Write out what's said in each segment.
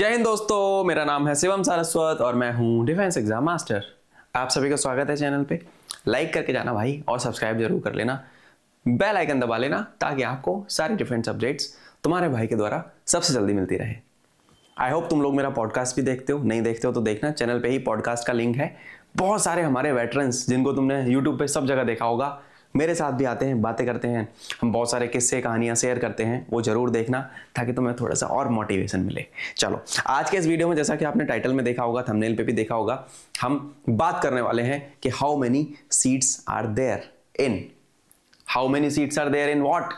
जय हिंद दोस्तों, मेरा नाम है शिवम सारस्वत और मैं हूं डिफेंस एग्जाम मास्टर। आप सभी का स्वागत है चैनल पे। लाइक करके जाना भाई और सब्सक्राइब जरूर कर लेना, बेल आइकन दबा लेना ताकि आपको सारी डिफेंस अपडेट्स तुम्हारे भाई के द्वारा सबसे जल्दी मिलती रहे। आई होप तुम लोग मेरा पॉडकास्ट भी देखते हो, नहीं देखते हो तो देखना, चैनल पे ही पॉडकास्ट का लिंक है। बहुत सारे हमारे वेटरन्स जिनको तुमने यूट्यूब पे सब जगह देखा होगा, मेरे साथ भी आते हैं, बातें करते हैं, हम बहुत सारे किस्से कहानियां शेयर करते हैं, वो जरूर देखना ताकि तुम्हें थोड़ा सा और मोटिवेशन मिले। चलो आज के इस वीडियो में, जैसा कि आपने टाइटल में देखा होगा, थंबनेल पे भी देखा होगा, हम बात करने वाले हैं कि how many seats are there in what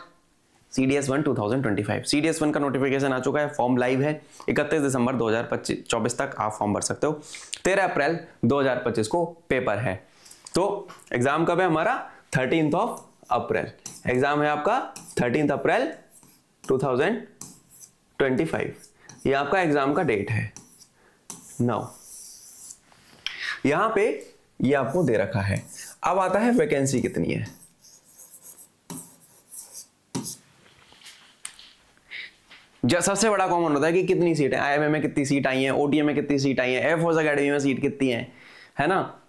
CDS1 2025। CDS1 का नोटिफिकेशन आ चुका है, फॉर्म लाइव है। 31 दिसंबर 2024 तक आप फॉर्म भर सकते हो। 13 अप्रैल 2025 को पेपर है। तो एग्जाम कब है हमारा? 13 अप्रैल एग्जाम है आपका। 13 अप्रैल 2025 ये आपका एग्जाम का डेट है। नाउ यहां पे ये आपको दे रखा है। अब आता है वैकेंसी कितनी है। सबसे बड़ा कॉमन होता है कि कितनी सीट है, IMA में कितनी सीट आई है, OTA में कितनी सीट आई है, एयरफोर्स अकेडमी में सीट कितनी है ना।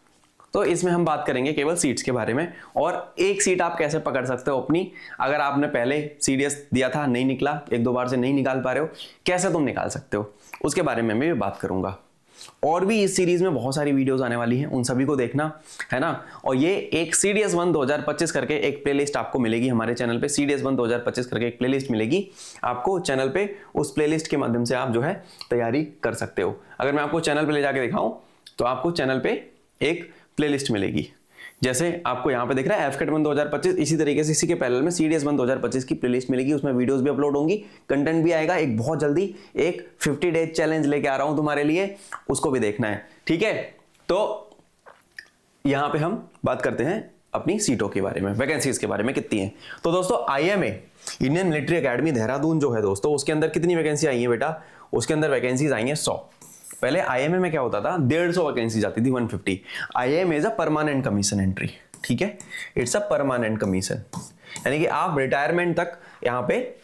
तो इसमें हम बात करेंगे केवल सीट्स के बारे में, और एक सीट आप कैसे पकड़ सकते हो अपनी। अगर आपने पहले CDS दिया था, नहीं निकला, एक दो बार से नहीं निकाल पा रहे हो, कैसे तुम निकाल सकते हो, उसके बारे में मैं भी बात करूंगा। और भी इस सीरीज में बहुत सारी वीडियोस आने वाली हैं, उन सभी को देखना है ना। और ये एक CDS1 2025 करके एक प्लेलिस्ट आपको मिलेगी हमारे चैनल पे। CDS1 2025 करके एक प्लेलिस्ट मिलेगी आपको चैनल पे। उस प्लेलिस्ट के माध्यम से आप जो है तैयारी कर सकते हो। अगर मैं आपको चैनल पे ले जाके दिखाऊं तो आपको चैनल पे एक प्लेलिस्ट मिलेगी। जैसे आपको यहाँ पे दिख रहा है FCAT 2025, इसी तरीके से इसी के पैरेलल में CDS1 2025 की प्लेलिस्ट मिलेगी। उसमें वीडियोस भी अपलोड होंगी, कंटेंट भी आएगा। एक बहुत जल्दी एक 50 डेज चैलेंज लेके आ रहा हूं तुम्हारे लिए, उसको भी देखना है, ठीक है। तो यहाँ पे हम बात करते हैं अपनी सीटों के बारे में, वैकेंसीज के बारे में कितनी है। तो दोस्तों IMA Indian military academy Dehradun जो है दोस्तों, उसके अंदर कितनी वैकेंसी आई है बेटा? उसके अंदर वैकेंसीज आई हैं 100। पहले IMA में क्या होता था, 150 वैकेंसी जाती थी, 150। IMA is a permanent commission entry, ठीक है, इट्स अ परमानेंट कमीशन, यानी कि आप रिटायरमेंट तक यहाँ पे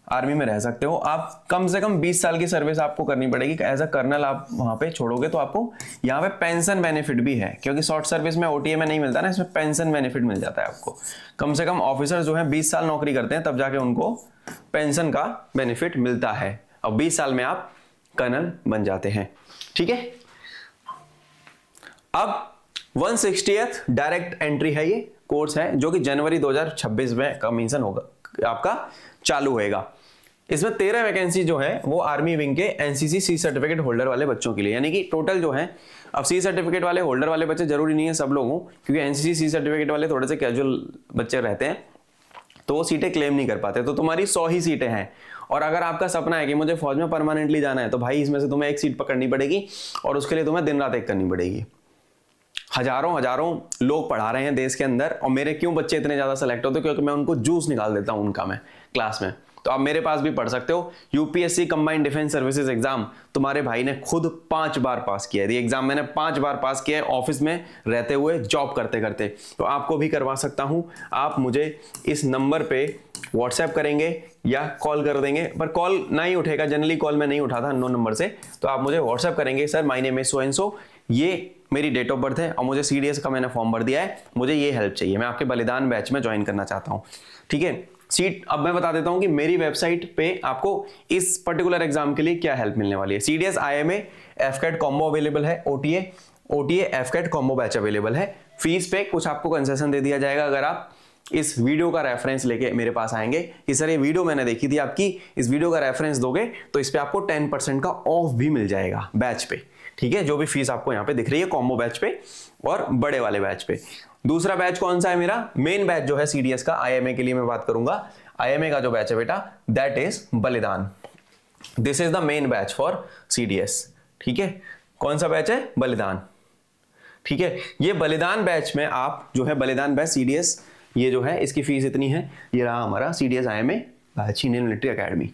आर्मी में रह सकते हो। आप कम से कम 20 साल की सर्विस आपको करनी पड़ेगी एज अ कर्नल। आप वहां पे छोड़ोगे तो आपको यहाँ पे पेंशन बेनिफिट भी है, क्योंकि शॉर्ट सर्विस में OTA में नहीं मिलता ना, इसमें पेंशन बेनिफिट मिल जाता है आपको। कम से कम ऑफिसर जो है 20 साल नौकरी करते हैं, तब जाके उनको पेंशन का बेनिफिट मिलता है, और 20 साल में आप कर्नल बन जाते हैं, ठीक है। अब 160th डायरेक्ट एंट्री है, ये कोर्स है जो कि जनवरी 2026 में कमीशन होगा आपका चालू होएगा। इसमें 13 वैकेंसी जो है वो आर्मी विंग के NCC C सर्टिफिकेट होल्डर वाले बच्चों के लिए, यानी कि टोटल जो है, अब C सर्टिफिकेट वाले होल्डर वाले बच्चे जरूरी नहीं है सब लोगों, क्योंकि NCC C सर्टिफिकेट वाले थोड़े से कैजुअल बच्चे रहते हैं तो वो सीटें क्लेम नहीं कर पाते। तो तुम्हारी 100 ही सीटें हैं, और अगर आपका सपना है कि मुझे फौज में परमानेंटली जाना है, तो भाई इसमें से तुम्हें एक सीट पकड़नी पड़ेगी, और उसके लिए तुम्हें दिन रात एक करनी पड़ेगी। हजारों लोग पढ़ा रहे हैं देश के अंदर, और मेरे क्यों बच्चे इतने ज्यादा सेलेक्ट होते हैं? क्योंकि मैं उनको जूस निकाल देता हूं उनका, मैं क्लास में। तो आप मेरे पास भी पढ़ सकते हो। UPSC combined defence services exam तुम्हारे भाई ने खुद 5 बार पास किया है। ये एग्जाम मैंने 5 बार पास किया है, ऑफिस में रहते हुए, जॉब करते करते। तो आपको भी करवा सकता हूं। आप मुझे इस नंबर पे व्हाट्सएप करेंगे या कॉल कर देंगे, पर कॉल नहीं उठेगा, जनरली कॉल मैं नहीं उठाता नो नंबर से। तो आप मुझे व्हाट्सएप करेंगे, sir my name is so and so, ये मेरी डेट ऑफ बर्थ है और मुझे CDS का मैंने फॉर्म भर दिया है, मुझे ये हेल्प चाहिए, मैं आपके बलिदान बैच में ज्वाइन करना चाहता हूं, ठीक है। सीट अब मैं बता देता हूं कि मेरी वेबसाइट पे आपको इस पर्टिकुलर एग्जाम के लिए क्या हेल्प मिलने वाली है। CDS IMA FCAT combo available है, OTA FCAT combo batch available है। फीस पे कुछ आपको कंसेशन दे दिया जाएगा अगर आप इस वीडियो का रेफरेंस लेके मेरे पास आएंगे कि सर ये वीडियो मैंने देखी थी आपकी, इस वीडियो का रेफरेंस दोगे तो इस पे आपको 10% का ऑफ भी मिल जाएगा बैच पे, ठीक है। जो भी फीस आपको यहाँ पे दिख रही है कॉम्बो बैच पे और बड़े वाले बैच पे। दूसरा बैच कौन सा है मेरा? मेन बैच जो है CDS का, IMA के लिए मैं बात करूंगा। IMA का जो बैच है बेटा, दैट इज बलिदान। This is the main batch for CDS, ठीक है। कौन सा बैच है? बलिदान, ठीक है। ये बलिदान बैच में आप जो है, बलिदान बैच CDS, ये जो है इसकी फीस इतनी है। ये रहा हमारा CDS IMA batch Indian military academy.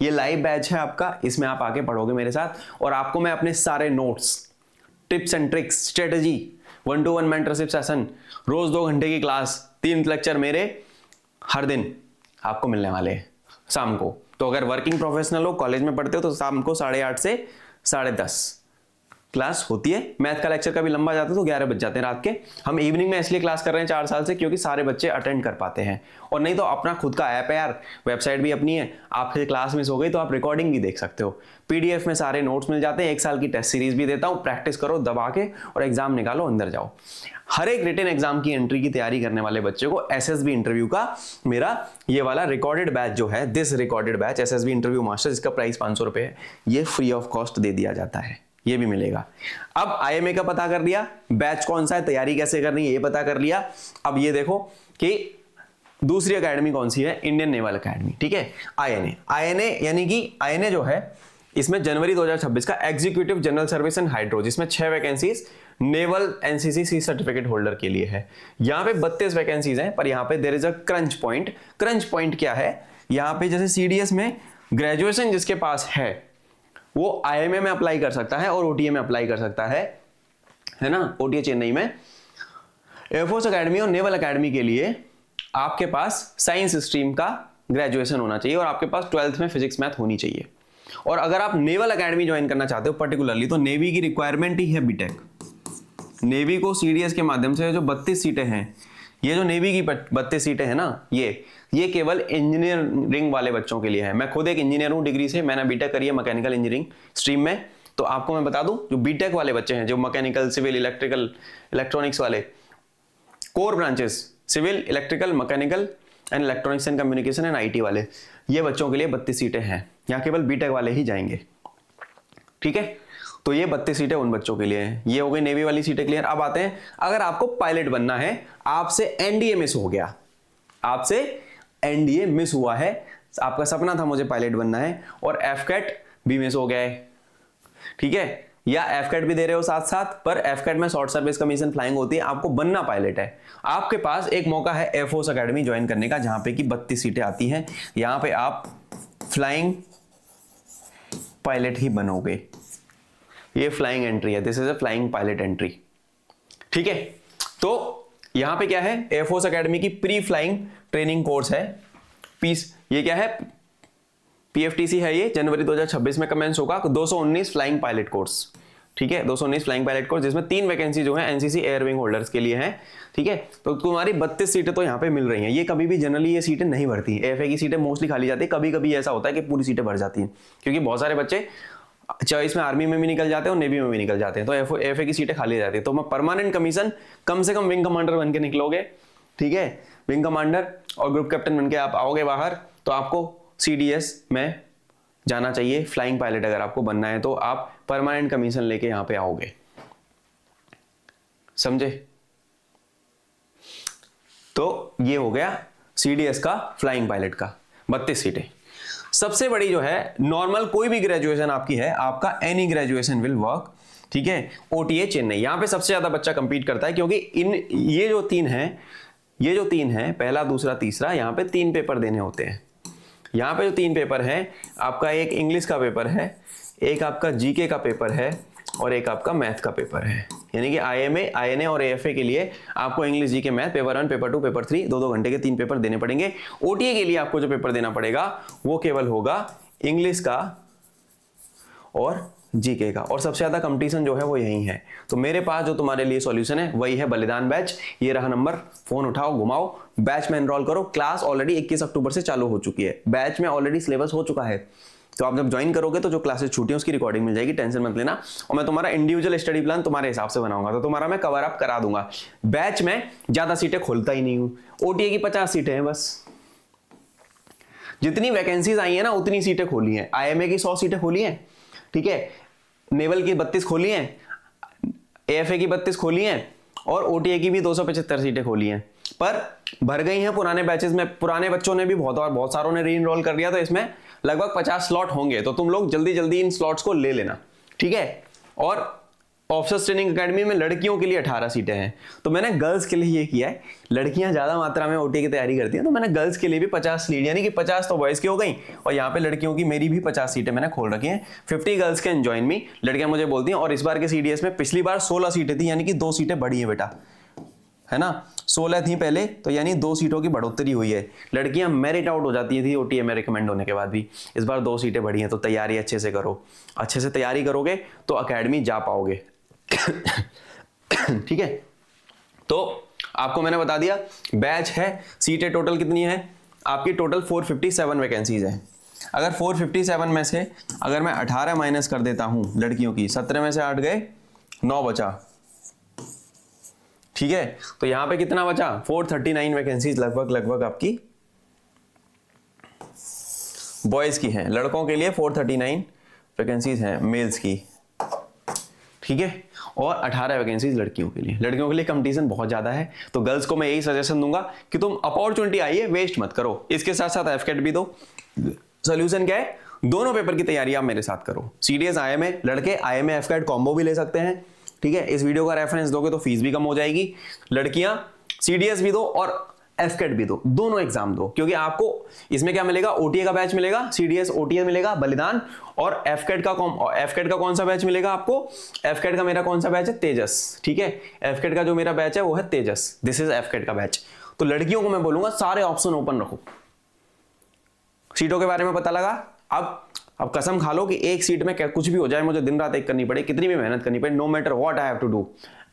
ये लाइव बैच है आपका, इसमें आप आके पढ़ोगे मेरे साथ, और आपको मैं अपने सारे notes, tips and tricks, strategy, 1-to-1 mentorship session, रोज 2 घंटे की क्लास, 3 लेक्चर मेरे हर दिन आपको मिलने वाले हैं शाम को। तो अगर वर्किंग प्रोफेशनल हो, कॉलेज में पढ़ते हो, तो शाम को 8:30 से 10:30 क्लास होती है। मैथ का लेक्चर कभी लंबा जाता है तो 11 बज जाते हैं रात के। हम इवनिंग में इसलिए क्लास कर रहे हैं 4 साल से, क्योंकि सारे बच्चे अटेंड कर पाते हैं। और नहीं तो अपना खुद का ऐप है यार, वेबसाइट भी अपनी है, आपके क्लास मिस हो गई तो आप रिकॉर्डिंग भी देख सकते हो। पीडीएफ में सारे नोट्स मिल जाते हैं, 1 साल की टेस्ट सीरीज भी देता हूँ, प्रैक्टिस करो दबा के और एग्जाम निकालो, अंदर जाओ। हर एक रिटन एग्जाम की एंट्री की तैयारी करने वाले बच्चे को एसएसबी इंटरव्यू का मेरा ये वाला रिकॉर्डेड बैच जो है, this recorded batch SSB interview master, जिसका प्राइस 500 रुपए है, ये फ्री ऑफ कॉस्ट दे दिया जाता है, ये भी मिलेगा। अब आईएमए का पता कर लिया, बैच कौन सा है, तैयारी कैसे करनी है ये पता कर लिया। अब ये देखो कि दूसरी एकेडमी कौन सी है, इंडियन नेवल एकेडमी, ठीक है। आईएनए यानी कि आईएनए जो है, इसमें जनवरी 2026 का executive general service and hydro, जिसमें 6 vacancies naval NCC C certificate holder के लिए है। यहाँ पे 32 वैकेंसीज हैं, पर यहाँ पे there is a crunch point. Crunch point क्या है, यहाँ पे जैसे सीडीएस में ग्रेजुएशन जिसके पास है वो आईएमए में अप्लाई कर सकता है और ओटीए में अप्लाई कर सकता है ना। ओटीए चेन्नई में, एयरफोर्स एकेडमी और नेवल एकेडमी के लिए आपके पास साइंस स्ट्रीम का ग्रेजुएशन होना चाहिए और आपके पास 12th में फिजिक्स मैथ होनी चाहिए। और अगर आप नेवल एकेडमी ज्वाइन करना चाहते हो पर्टिकुलरली, तो नेवी की रिक्वायरमेंट ही है बीटेक। नेवी को सीडीएस के माध्यम से जो 32 सीटें हैं, ये जो नेवी की 32 सीटें हैं ना, ये केवल इंजीनियरिंग वाले बच्चों के लिए है। मैं खुद एक इंजीनियर हूं डिग्री से, मैंने बीटेक करी है मैकेनिकल इंजीनियरिंग स्ट्रीम में। तो आपको मैं बता दूं, जो बीटेक वाले बच्चे हैं, जो मैकेनिकल, सिविल, इलेक्ट्रिकल, इलेक्ट्रॉनिक्स वाले core branches, civil, electrical, mechanical and electronics and communication and IT वाले, ये बच्चों के लिए 32 सीटें हैं। यहाँ केवल बीटेक वाले ही जाएंगे, ठीक है। तो ये 32 सीटें उन बच्चों के लिए हैं। ये हो गई नेवी वाली सीटें क्लियर। अब आते हैं, अगर आपको पायलट बनना है, आपसे एनडीए मिस हो गया, आपसे एनडीए मिस हुआ है, आपका सपना था मुझे पायलट बनना है और एफकेट भी मिस हो गया है, ठीक है, या एफकेट भी दे रहे हो साथ साथ, पर एफकेट में शॉर्ट सर्विस कमीशन फ्लाइंग होती है, आपको बनना पायलट है, आपके पास एक मौका है एयरफोर्स एकेडमी ज्वाइन करने का, जहां पे कि 32 सीटें आती हैं। यहां पे आप फ्लाइंग पायलट ही बनोगे। ये फ्लाइंग एंट्री है, this is a flying pilot entry, ठीक है। तो यहां पे क्या है, एयरफोर्स एकेडमी की प्री फ्लाइंग ट्रेनिंग कोर्स है, पीस, ये क्या है, पीएफटीसी है, ये जनवरी 2026 में कमेंस होगा। 219 फ्लाइंग पायलट कोर्स, ठीक है, 219 फ्लाइंग पायलट कोर्स, जिसमें 3 वैकेंसी जो है एनसीसी एयर विंग होल्डर्स के लिए हैं, ठीक है। तो तुम्हारी 32 सीटें तो यहाँ पे मिल रही हैं। ये कभी भी जनरली ये सीटें नहीं भरती, एफए की सीटें मोस्टली खाली जाती है, कभी कभी ऐसा होता है कि पूरी सीटें भर जाती हैं, क्योंकि बहुत सारे बच्चे चॉइस में आर्मी में भी निकल जाते हैं और नेवी में भी निकल जाते हैं, तो एफए की सीटें खाली जाती है। तो मैं परमानेंट कमीशन कम से कम विंग कमांडर बन के निकलोगे, ठीक है, विंग कमांडर और ग्रुप कैप्टन बन के आप आओगे बाहर, तो आपको सीडीएस में जाना चाहिए। फ्लाइंग पायलट अगर आपको बनना है तो आप परमानेंट कमीशन लेके यहां पे आओगे, समझे। तो ये हो गया सीडीएस का फ्लाइंग पायलट का 32 सीटें। सबसे बड़ी जो है, नॉर्मल कोई भी ग्रेजुएशन आपकी है, आपका एनी ग्रेजुएशन विल वर्क, ठीक है। ओटीए चेन्नई, यहां पे सबसे ज्यादा बच्चा कंपीट करता है, क्योंकि ये जो तीन है, पहला, दूसरा, तीसरा, यहां पे 3 पेपर देने होते हैं। यहाँ पे जो 3 पेपर हैं, आपका एक इंग्लिश का पेपर है, एक आपका जीके का पेपर है और एक आपका मैथ का पेपर है। यानी कि आईएमए, आईएनए और एएफए के लिए आपको English, GK, math, paper 1, paper 2, paper 3, 2-2 घंटे के 3 पेपर देने पड़ेंगे। ओटीए के लिए आपको जो पेपर देना पड़ेगा वो केवल होगा इंग्लिश का और जीके का, और सबसे ज्यादा कंपटीशन जो है वो यही है। तो मेरे पास जो तुम्हारे लिए सॉल्यूशन है वही है बलिदान बैच। ये रहा नंबर, फोन उठाओ, घुमाओ, बैच में एनरोल करो। क्लास ऑलरेडी 21 अक्टूबर से चालू हो चुकी है, बैच में ऑलरेडी सिलेबस हो चुका है। तो आप जब ज्वाइन करोगे तो जो क्लासेस छूटी है उसकी रिकॉर्डिंग मिल जाएगी, टेंशन मत लेना। और मैं तुम्हारा इंडिविजुअल स्टडी प्लान तुम्हारे हिसाब से बनाऊंगा, तो तुम्हारा मैं कवर अप करा दूंगा। बैच में ज्यादा सीटें खोलता ही नहीं हूं, ओटीए की 50 सीटें हैं बस, जितनी वैकेंसीज आई है ना उतनी सीटें खोली हैं। आईएमए की 100 सीटें खोली हैं, ठीक है, नेवल की 32 खोली हैं, एएफए की 32 खोली हैं और ओटीए की भी 275 सीटें खोली हैं, पर भर गई हैं पुराने बैचेस में। पुराने बच्चों ने भी बहुत सारों ने री इनरोल कर दिया, तो इसमें लगभग 50 स्लॉट होंगे। तो तुम लोग जल्दी जल्दी इन स्लॉट्स को ले लेना, ठीक है। और ऑफिसर्स ट्रेनिंग एकेडमी में लड़कियों के लिए 18 सीटें हैं। तो मैंने गर्ल्स के लिए ये किया है, लड़कियां ज्यादा मात्रा में ओटी की तैयारी करती हैं, तो मैंने गर्ल्स के लिए भी 50 लीड, यानी कि 50 तो बॉयज की हो गई और यहाँ पे लड़कियों की मेरी भी 50 सीटें मैंने खोल रखी हैं। 50 गर्ल्स कैन जॉइन मी, लड़कियां मुझे बोलती हैं। और इस बार के सीडीएस में पिछली बार 16 सीटें थी, यानी कि 2 सीटें बढ़ी है बेटा, है ना, 16 थी पहले, तो यानी 2 सीटों की बढ़ोतरी हुई है। लड़कियां मेरिट आउट हो जाती थी ओटीए में रिकमेंड होने के बाद भी, इस बार 2 सीटें बढ़ी हैं। तो तैयारी अच्छे से करो, अच्छे से तैयारी करोगे तो एकेडमी जा पाओगे। ठीक है, तो आपको मैंने बता दिया बैच है, सीटें टोटल कितनी है आपकी, टोटल 457 वैकेंसीज है। अगर 457 में से अगर मैं 18 माइनस कर देता हूं लड़कियों की, 17 में से 8 गए, 9 बचा। ठीक है, तो यहां पे कितना बचा, 439 वैकेंसीज लगभग आपकी बॉयज की हैं। लड़कों के लिए 439 वैकेंसीज हैं मेल्स की। ठीक है, और 18 वैकेंसीज लड़कियों के लिए। लड़कियों के लिए कंपटीशन बहुत ज्यादा है, तो गर्ल्स को मैं यही सजेशन दूंगा कि तुम अपॉर्चुनिटी आई है, वेस्ट मत करो। इसके साथ साथ एफकेट भी दो। सोल्यूशन क्या है, दोनों पेपर की तैयारी आप मेरे साथ करो। सीडीएस आईएमए, लड़के आईएमए एफकेट कॉम्बो भी ले सकते हैं। ठीक है, इस वीडियो का रेफरेंस दोगे तो फीस भी कम हो जाएगी। लड़कियां सीडीएस भी दो और एफकेट भी दो, दोनों एग्जाम दो, क्योंकि आपको इसमें क्या मिलेगा, ओटीए का बैच मिलेगा, सीडीएस ओटीए मिलेगा, बलिदान, और एफकेट का कौन सा बैच मिलेगा आपको, एफकेट का मेरा कौन सा बैच है, तेजस। ठीक है, एफकेट का जो मेरा बैच है वो है तेजस, दिस इज एफकेट का बैच। तो लड़कियों को मैं बोलूंगा सारे ऑप्शन ओपन रखो। सीटों के बारे में पता लगा। अब कसम खा लो कि एक सीट में कुछ भी हो जाए, मुझे दिन रात एक करनी पड़े, कितनी भी मेहनत करनी पड़े, no matter what I have to do,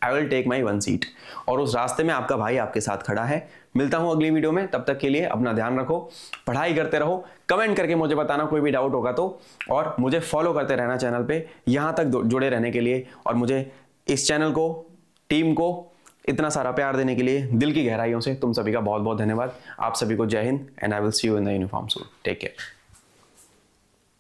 I will take my 1 seat. और उस रास्ते में आपका भाई आपके साथ खड़ा है। मिलता हूं अगली वीडियो में, तब तक के लिए अपना ध्यान रखो, पढ़ाई करते रहो, कमेंट करके मुझे बताना कोई भी डाउट होगा तो, और मुझे फॉलो करते रहना चैनल पे, यहां तक जुड़े रहने के लिए, और मुझे इस चैनल को, टीम को इतना सारा प्यार देने के लिए दिल की गहराइयों से तुम सभी का बहुत बहुत धन्यवाद। आप सभी को जय हिंद, and I will see you in the uniform soon. Take care.